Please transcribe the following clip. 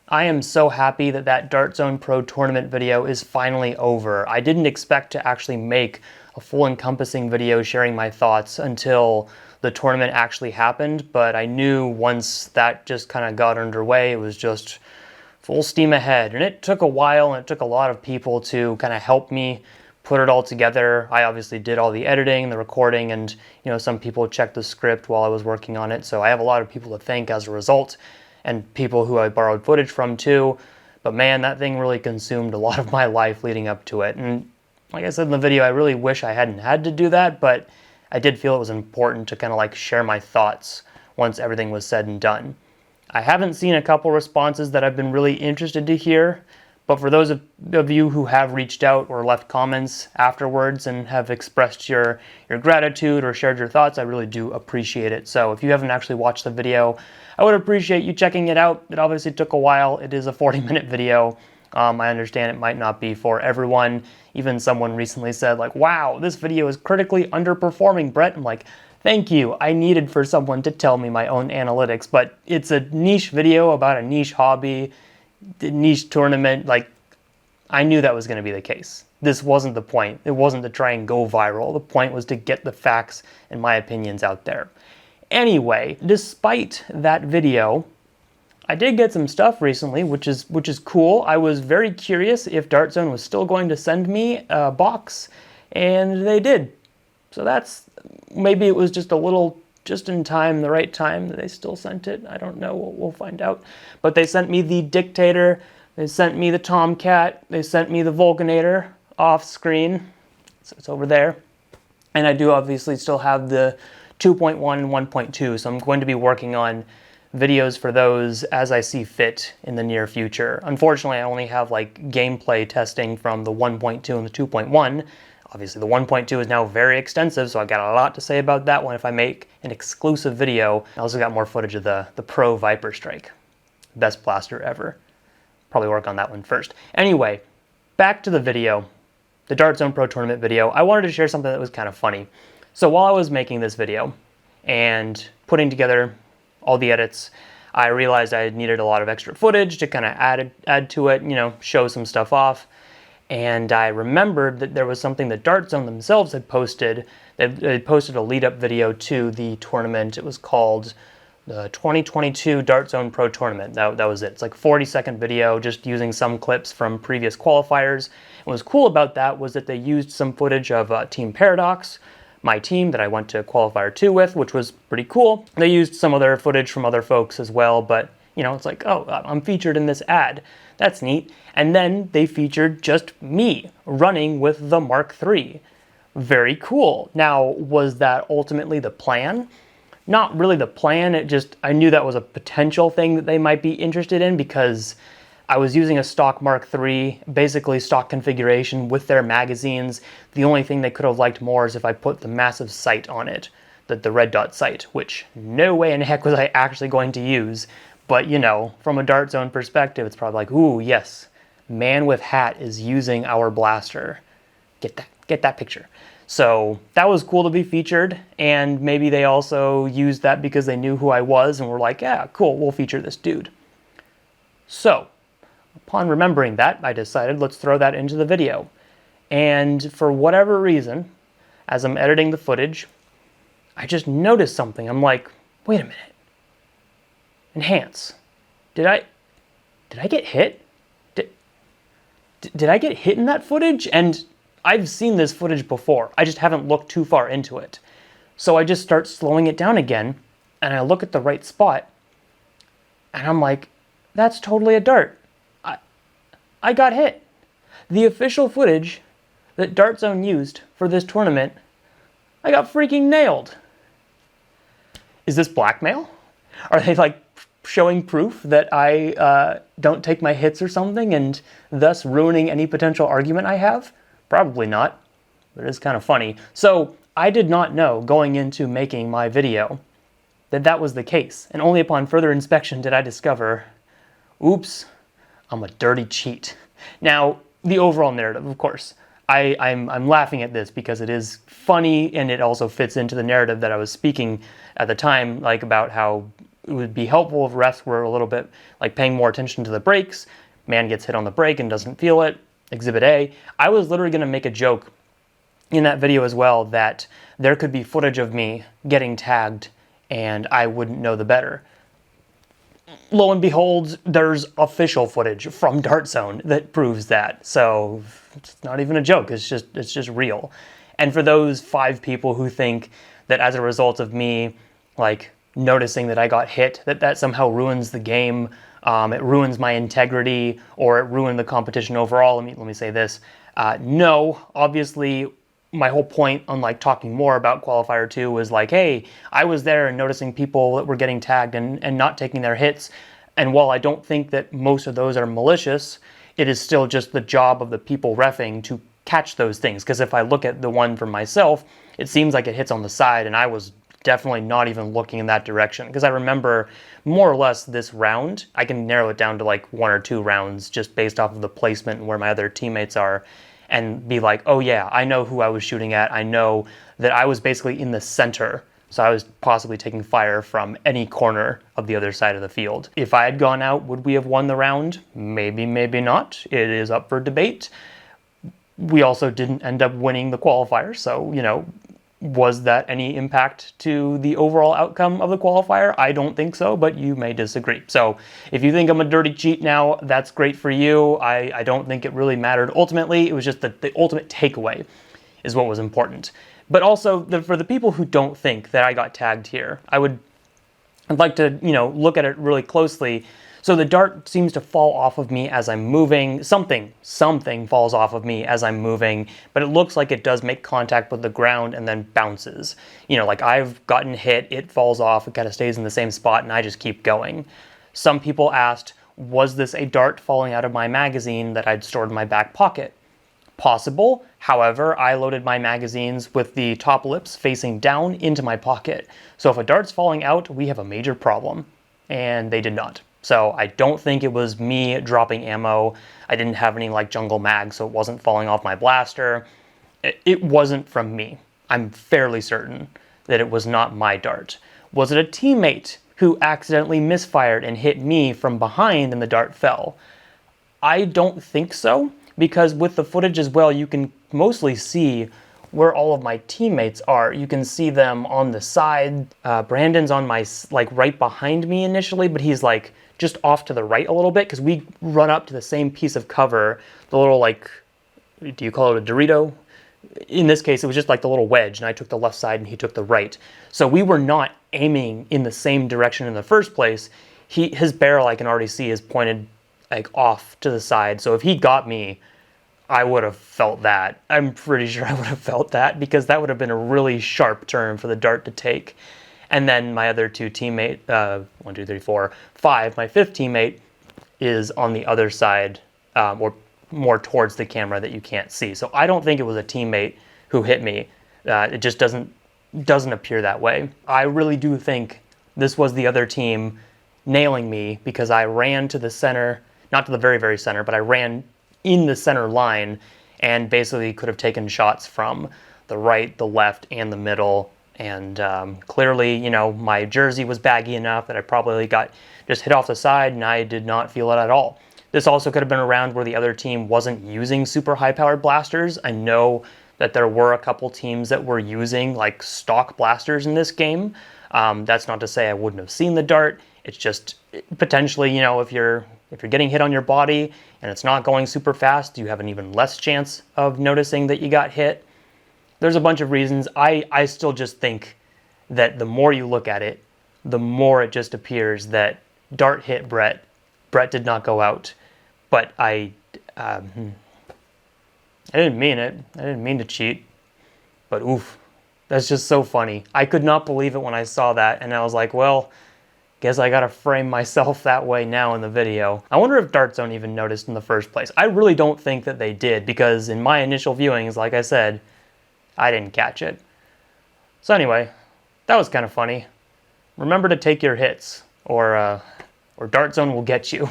I am so happy that that Dart Zone Pro tournament video is finally over. I didn't expect to actually make a full encompassing video sharing my thoughts until the tournament actually happened, but I knew once that just kind of got underway, it was just full steam ahead. And it took a while, and it took a lot of people to kind of help me put it all together. I obviously did all the editing, the recording, and some people checked the script while I was working on it. So I have a lot of people to thank as a result, and people who I borrowed footage from too. But man, that thing really consumed a lot of my life leading up to it. And like I said in the video, I really wish I hadn't had to do that, but I did feel it was important to kind of like share my thoughts once everything was said and done. I haven't seen a couple responses that I've been really interested to hear, but for those of you who have reached out or left comments afterwards and have expressed your gratitude or shared your thoughts, I really do appreciate it. So if you haven't actually watched the video, I would appreciate you checking it out. It obviously took a while. It is a 40-minute video. I understand it might not be for everyone. Even someone recently said, like, wow, this video is critically underperforming, Brett. I'm like, thank you. I needed for someone to tell me my own analytics, but it's a niche video about a niche hobby, the niche tournament. Like, I knew that was going to be the case. This wasn't the point. It wasn't to try and go viral. The point was to get the facts and my opinions out there. Anyway, despite that video, I did get some stuff recently, which is cool. I was very curious if Dart Zone was still going to send me a box, and they did. So that's, maybe it was just a little just in time, the right time that they still sent it. I don't know, we'll find out. But they sent me the Dictator, they sent me the Tomcat, they sent me the Vulcanator off screen. So it's over there. And I do obviously still have the 2.1 and 1.2, so I'm going to be working on videos for those as I see fit in the near future. Unfortunately, I only have like gameplay testing from the 1.2 and the 2.1. Obviously, the 1.2 is now very extensive, so I've got a lot to say about that one if I make an exclusive video. I also got more footage of the Pro Viper Strike. Best blaster ever. Probably work on that one first. Anyway, back to the video. The Dart Zone Pro Tournament video. I wanted to share something that was kind of funny. So while I was making this video and putting together all the edits, I realized I needed a lot of extra footage to kind of add to it, show some stuff off. And I remembered that there was something that Dart Zone themselves had posted. They posted a lead-up video to the tournament. It was called the 2022 Dart Zone Pro Tournament. That was it. It's like a 40-second video just using some clips from previous qualifiers. And what was cool about that was that they used some footage of Team Paradox, my team that I went to qualifier 2 with, which was pretty cool. They used some other footage from other folks as well, but it's like, oh, I'm featured in this ad. That's neat. And then they featured just me running with the Mark III. Very cool. Now, was that ultimately the plan? Not really the plan. I knew that was a potential thing that they might be interested in because I was using a stock Mark III, basically stock configuration with their magazines. The only thing they could have liked more is if I put the massive sight on it, the red dot sight, which no way in heck was I actually going to use. But from a Dart Zone perspective, it's probably like, ooh, yes, man with hat is using our blaster. Get that picture. So that was cool to be featured, and maybe they also used that because they knew who I was and were like, yeah, cool, we'll feature this dude. So, upon remembering that, I decided let's throw that into the video. And for whatever reason, as I'm editing the footage, I just noticed something. I'm like, wait a minute. Enhance. Did I get hit? Did I get hit in that footage? And I've seen this footage before. I just haven't looked too far into it. So I just start slowing it down again, and I look at the right spot, and I'm like, that's totally a dart. I got hit. The official footage that Dart Zone used for this tournament, I got freaking nailed. Is this blackmail? Are they like showing proof that I don't take my hits or something and thus ruining any potential argument I have? Probably not, but it's kind of funny. So I did not know going into making my video that that was the case, and only upon further inspection did I discover, oops, I'm a dirty cheat. Now, the overall narrative, of course, I'm laughing at this because it is funny and it also fits into the narrative that I was speaking at the time, like about how it would be helpful if refs were a little bit like paying more attention to the brakes. Man gets hit on the brake and doesn't feel it. Exhibit A. I was literally going to make a joke in that video as well that there could be footage of me getting tagged and I wouldn't know the better. Lo and behold, there's official footage from Dart Zone that proves that. So it's not even a joke, it's just real. And for those 5 people who think that as a result of me like noticing that I got hit, that somehow ruins the game, it ruins my integrity, or it ruined the competition overall, let me say this. No, obviously my whole point on like talking more about qualifier 2 was like, hey, I was there and noticing people that were getting tagged and not taking their hits. And while I don't think that most of those are malicious, it is still just the job of the people reffing to catch those things. Because if I look at the one for myself, it seems like it hits on the side, and I was definitely not even looking in that direction. Because I remember more or less this round, I can narrow it down to like 1 or 2 rounds just based off of the placement and where my other teammates are, and be like, oh yeah, I know who I was shooting at. I know that I was basically in the center, so I was possibly taking fire from any corner of the other side of the field. If I had gone out, would we have won the round? Maybe, maybe not. It is up for debate. We also didn't end up winning the qualifier, so, you know, was that any impact to the overall outcome of the qualifier? I don't think so, but you may disagree. So if you think I'm a dirty cheat now, that's great for you. I don't think it really mattered. Ultimately, it was just the ultimate takeaway is what was important. But also, for the people who don't think that I got tagged here, I'd like to, you know, look at it really closely. So the dart seems to fall off of me as I'm moving. Something falls off of me as I'm moving, but it looks like it does make contact with the ground and then bounces. You know, like I've gotten hit, it falls off, it kind of stays in the same spot, and I just keep going. Some people asked, was this a dart falling out of my magazine that I'd stored in my back pocket? Possible. However, I loaded my magazines with the top lips facing down into my pocket. So if a dart's falling out, we have a major problem. And they did not. So I don't think it was me dropping ammo. I didn't have any like jungle mag, so it wasn't falling off my blaster. It wasn't from me. I'm fairly certain that it was not my dart. Was it a teammate who accidentally misfired and hit me from behind and the dart fell? I don't think so, because with the footage as well, you can mostly see where all of my teammates are. You can see them on the side. Brandon's on my, like, right behind me initially, but he's like just off to the right a little bit because we run up to the same piece of cover, the little, like, do you call it a Dorito? In this case, it was just like the little wedge, and I took the left side and he took the right. So we were not aiming in the same direction in the first place. His barrel, I can already see, is pointed like off to the side. So if he got me, I would have felt that. I'm pretty sure I would have felt that, because that would have been a really sharp turn for the dart to take. And then my other two teammate, 1, 2, 3, 4, 5, my 5th teammate is on the other side, or more towards the camera that you can't see. So I don't think it was a teammate who hit me. It just doesn't appear that way. I really do think this was the other team nailing me, because I ran to the center, not to the very, very center, but I ran in the center line and basically could have taken shots from the right, the left, and the middle. And clearly, you know, my jersey was baggy enough that I probably got just hit off the side, and I did not feel it at all. This also could have been a round where the other team wasn't using super high-powered blasters. I know that there were a couple teams that were using like stock blasters in this game. That's not to say I wouldn't have seen the dart. It's just potentially, you know, if you're getting hit on your body and it's not going super fast, you have an even less chance of noticing that you got hit. There's a bunch of reasons. I still just think that the more you look at it, the more it just appears that dart hit Brett. Brett did not go out, but I didn't mean it. I didn't mean to cheat, but oof, that's just so funny. I could not believe it when I saw that, and I was like, well, guess I gotta frame myself that way now in the video. I wonder if Dart Zone even noticed in the first place. I really don't think that they did, because in my initial viewings, like I said, I didn't catch it. So anyway, that was kind of funny. Remember to take your hits, or Dart Zone will get you.